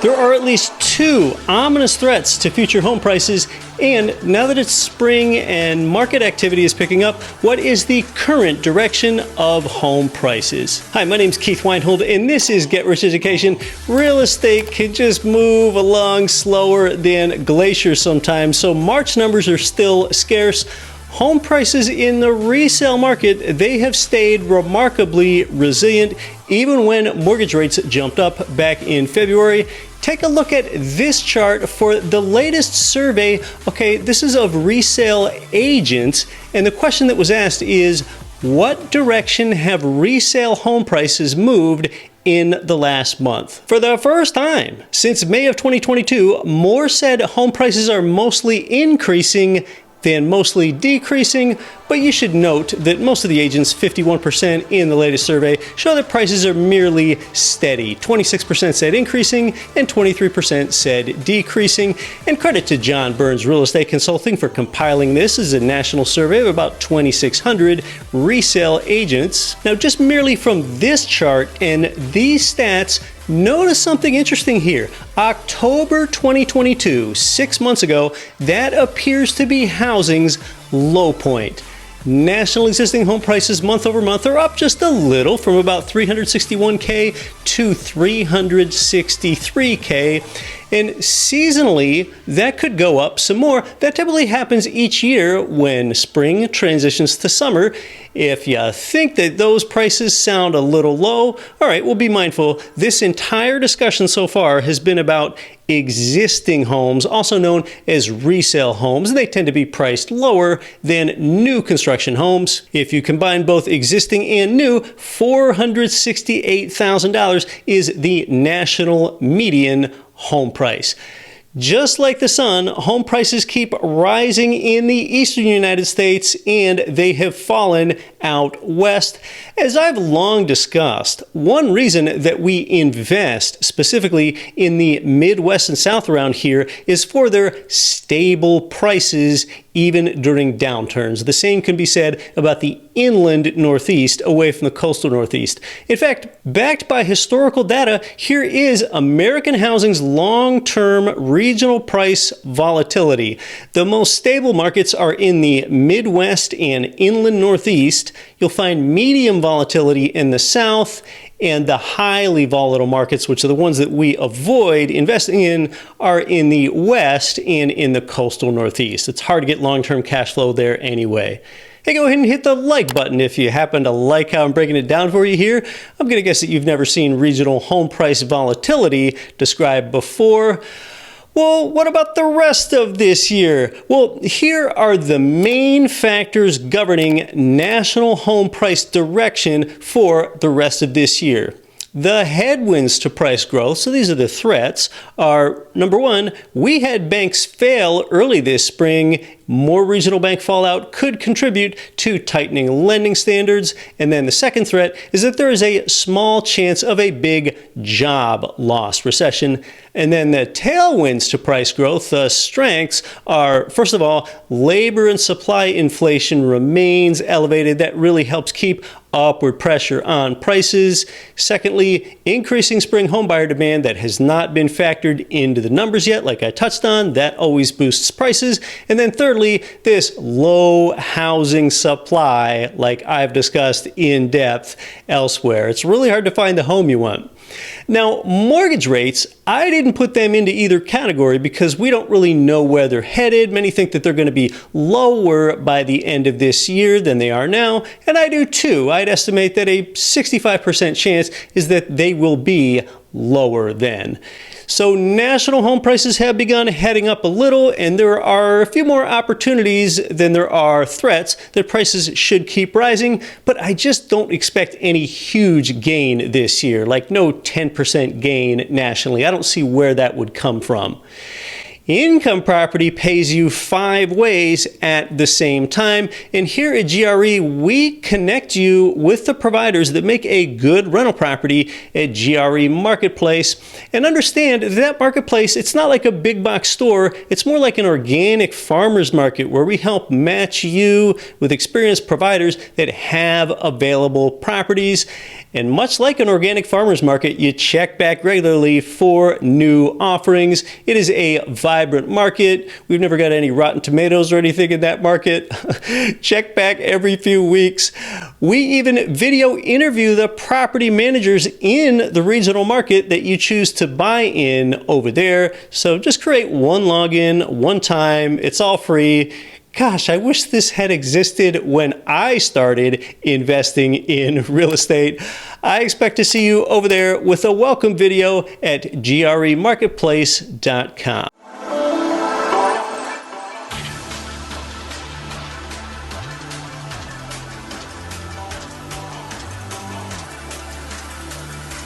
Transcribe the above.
There are at least two ominous threats to future home prices, and now that it's spring and market activity is picking up, what is the current direction of home prices? Hi, my name's Keith Weinhold, and this is Get Rich Education. Real estate can just move along slower than glaciers sometimes, so March numbers are still scarce. Home prices in the resale market, they have stayed remarkably resilient even when mortgage rates jumped up back in February. Take a look at this chart for the latest survey. Okay, this is of resale agents, and the question that was asked is, what direction have resale home prices moved in the last month? For the first time since May of 2022, more said home prices are mostly increasing than mostly decreasing, but you should note that most of the agents, 51% in the latest survey, show that prices are merely steady. 26% said increasing and 23% said decreasing. And credit to John Burns Real Estate Consulting for compiling this. This is a national survey of about 2,600 resale agents. Now, just merely from this chart and these stats, notice something interesting here. October 2022, 6 months ago, that appears to be housing's low point. National existing home prices month over month are up just a little, from about 361K to 363K. And seasonally, that could go up some more. That typically happens each year when spring transitions to summer. If you think that those prices sound a little low, all right, well, be mindful. This entire discussion so far has been about existing homes, also known as resale homes. They tend to be priced lower than new construction homes. If you combine both existing and new, $468,000 is the national median home price. Just like the sun, home prices keep rising in the eastern United States, and they have fallen out west. As I've long discussed, one reason that we invest specifically in the Midwest and South around here is for their stable prices even during downturns. The same can be said about the inland Northeast away from the coastal Northeast. In fact, backed by historical data, here is American housing's long-term regional price volatility. The most stable markets are in the Midwest and inland Northeast. You'll find medium volatility in the South, and the highly volatile markets, which are the ones that we avoid investing in, are in the West and in the coastal Northeast. It's hard to get long-term cash flow there anyway. Hey, go ahead and hit the like button if you happen to like how I'm breaking it down for you here. I'm going to guess that you've never seen regional home price volatility described before. Well, what about the rest of this year? Well, here are the main factors governing national home price direction for the rest of this year. The headwinds to price growth, so these are the threats, are number one, we had banks fail early this spring. More regional bank fallout could contribute to tightening lending standards. And then the second threat is that there is a small chance of a big job loss recession. And then the tailwinds to price growth, the strengths are, first of all, labor and supply inflation remains elevated. That really helps keep upward pressure on prices. Secondly, increasing spring homebuyer demand that has not been factored into the numbers yet, like I touched on, that always boosts prices. And then thirdly, this low housing supply, like I've discussed in depth elsewhere. It's really hard to find the home you want. Now, mortgage rates, I didn't put them into either category because we don't really know where they're headed. Many think that they're going to be lower by the end of this year than they are now, and I do too. I'd estimate that a 65% chance is that they will be lower then. So national home prices have begun heading up a little, and there are a few more opportunities than there are threats that prices should keep rising, but I just don't expect any huge gain this year, like no 10% gain nationally. I don't see where that would come from. Income property pays you 5 ways at the same time. And here at GRE, we connect you with the providers that make a good rental property at GRE Marketplace. And understand that marketplace, it's not like a big box store. It's more like an organic farmer's market where we help match you with experienced providers that have available properties. And much like an organic farmer's market, you check back regularly for new offerings. It is a vibrant market. We've never got any rotten tomatoes or anything in that market. Check back every few weeks. We even video interview the property managers in the regional market that you choose to buy in over there. So just create one login, one time. It's all free. Gosh, I wish this had existed when I started investing in real estate. I expect to see you over there with a welcome video at gremarketplace.com.